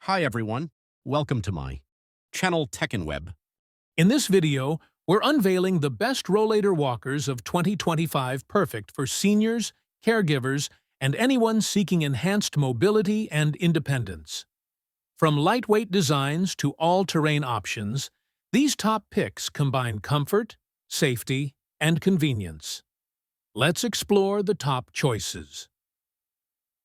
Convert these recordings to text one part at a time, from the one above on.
Hi everyone, welcome to my channel Tech and Web. In this video, we're unveiling the best rollator walkers of 2025 perfect for seniors, caregivers, and anyone seeking enhanced mobility and independence. From lightweight designs to all-terrain options, these top picks combine comfort, safety, and convenience. Let's explore the top choices.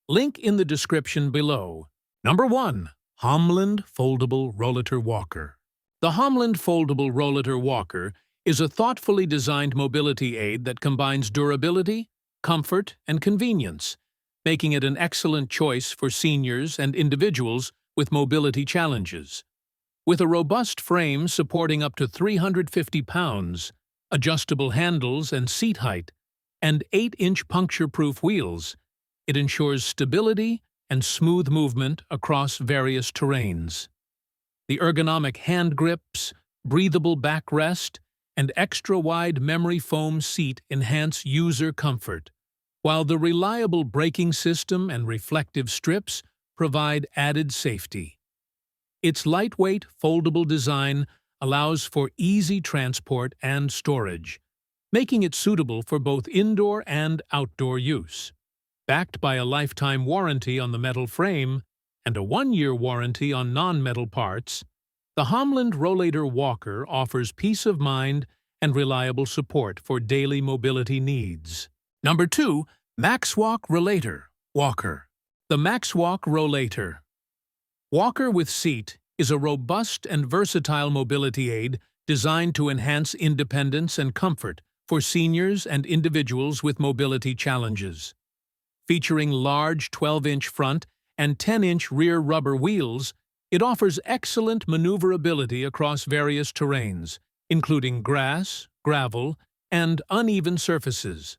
Link in the description below. Number 1. HOMLAND Foldable Rollator Walker. The HOMLAND Foldable Rollator Walker is a thoughtfully designed mobility aid that combines durability, comfort, and convenience, making it an excellent choice for seniors and individuals with mobility challenges. With a robust frame supporting up to 350 pounds, adjustable handles and seat height, and 8-inch puncture-proof wheels, it ensures stability and smooth movement across various terrains. The ergonomic hand grips, breathable backrest, and extra-wide memory foam seat enhance user comfort, while the reliable braking system and reflective strips provide added safety. Its lightweight, foldable design allows for easy transport and storage, making it suitable for both indoor and outdoor use. Backed by a lifetime warranty on the metal frame and a 1-year warranty on non-metal parts, the HOMLAND Rollator Walker offers peace of mind and reliable support for daily mobility needs. Number 2. MAXWALK Rollator Walker. The MAXWALK Rollator Walker with Seat is a robust and versatile mobility aid designed to enhance independence and comfort for seniors and individuals with mobility challenges. Featuring large 12-inch front and 10-inch rear rubber wheels, it offers excellent maneuverability across various terrains, including grass, gravel, and uneven surfaces.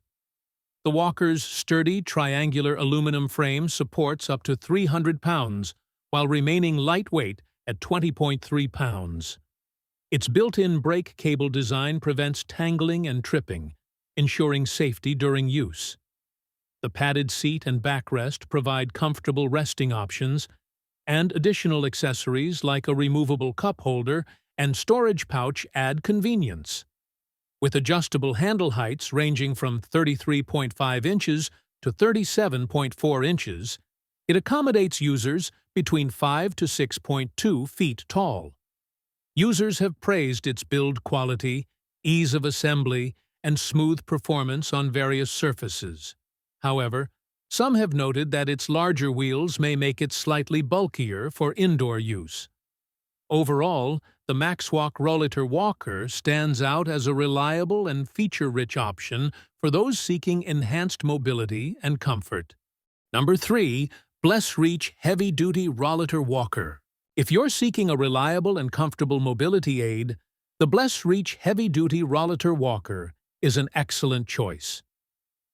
The walker's sturdy triangular aluminum frame supports up to 300 pounds, while remaining lightweight at 20.3 pounds. Its built-in brake cable design prevents tangling and tripping, ensuring safety during use. The padded seat and backrest provide comfortable resting options, and additional accessories like a removable cup holder and storage pouch add convenience. With adjustable handle heights ranging from 33.5 inches to 37.4 inches, it accommodates users between 5 to 6.2 feet tall. Users have praised its build quality, ease of assembly, and smooth performance on various surfaces. However, some have noted that its larger wheels may make it slightly bulkier for indoor use. Overall, the MAXWALK Rollator Walker stands out as a reliable and feature-rich option for those seeking enhanced mobility and comfort. Number 3. BlessReach Heavy-Duty Rollator Walker. If you're seeking a reliable and comfortable mobility aid, the BlessReach Heavy-Duty Rollator Walker is an excellent choice.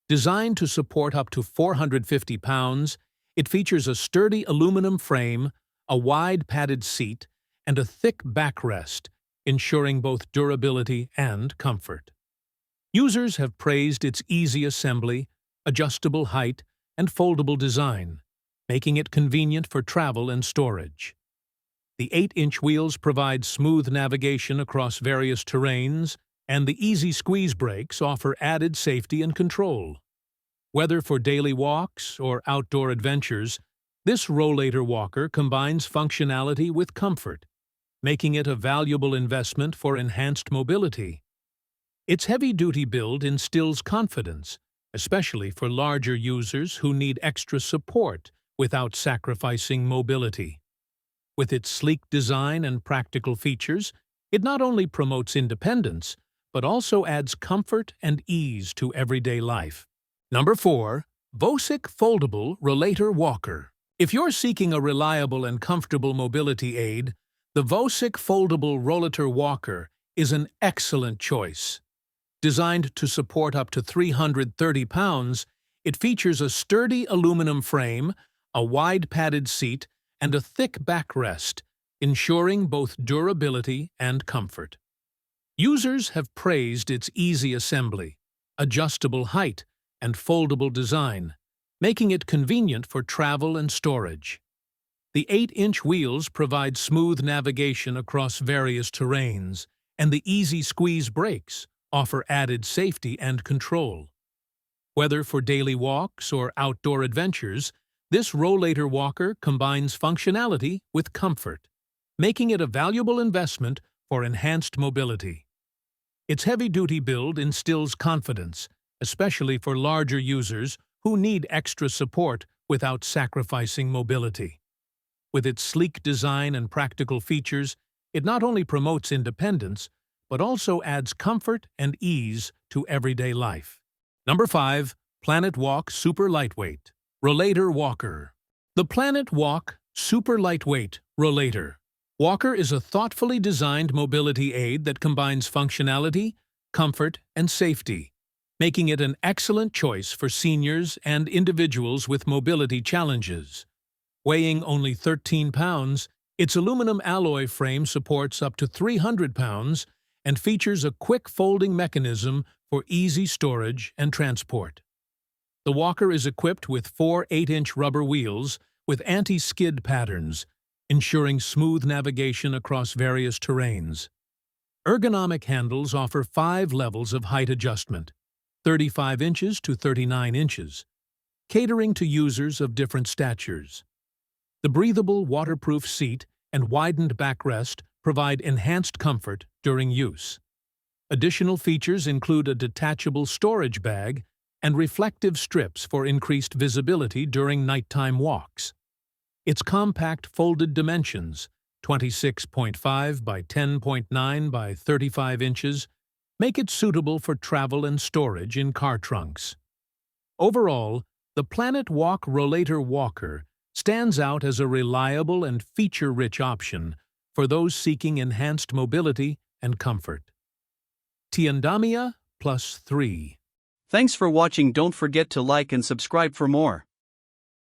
Designed to support up to 450 pounds, it features a sturdy aluminum frame, a wide padded seat, and a thick backrest, ensuring both durability and comfort. Users have praised its easy assembly, adjustable height, and foldable design, making it convenient for travel and storage. The 8-inch wheels provide smooth navigation across various terrains, and the easy squeeze brakes offer added safety and control. Whether for daily walks or outdoor adventures, this rollator walker combines functionality with comfort, making it a valuable investment for enhanced mobility. Its heavy-duty build instills confidence, especially for larger users who need extra support without sacrificing mobility. With its sleek design and practical features, it not only promotes independence, but also adds comfort and ease to everyday life. Number 4. VOCIC Foldable Rollator Walker. If you're seeking a reliable and comfortable mobility aid, the VOCIC Foldable Rollator Walker is an excellent choice. Designed to support up to 330 pounds, it features a sturdy aluminum frame, a wide padded seat, and a thick backrest, ensuring both durability and comfort. Users have praised its easy assembly, adjustable height, and foldable design, making it convenient for travel and storage. The 8-inch wheels provide smooth navigation across various terrains, and the easy squeeze brakes offer added safety and control. Whether for daily walks or outdoor adventures, this rollator walker combines functionality with comfort, making it a valuable investment for enhanced mobility. Its heavy-duty build instills confidence, especially for larger users who need extra support without sacrificing mobility. With its sleek design and practical features, it not only promotes independence, but also adds comfort and ease to everyday life. Number 5. Planet Walk Super Lightweight Rollator Walker. The Planet Walk Super Lightweight Rollator Walker is a thoughtfully designed mobility aid that combines functionality, comfort, and safety, making it an excellent choice for seniors and individuals with mobility challenges. Weighing only 13 pounds, its aluminum alloy frame supports up to 300 pounds and features a quick folding mechanism for easy storage and transport. The walker is equipped with 4 8-inch rubber wheels with anti-skid patterns, ensuring smooth navigation across various terrains. Ergonomic handles offer 5 levels of height adjustment, 35 inches to 39 inches, catering to users of different statures. The breathable, waterproof seat and widened backrest provide enhanced comfort during use. Additional features include a detachable storage bag and reflective strips for increased visibility during nighttime walks. Its compact folded dimensions, 26.5 by 10.9 by 35 inches, make it suitable for travel and storage in car trunks. Overall, the Planet Walk Rollator Walker stands out as a reliable and feature-rich option for those seeking enhanced mobility and comfort. Tiandamia +3. Thanks for watching. Don't forget to like and subscribe for more.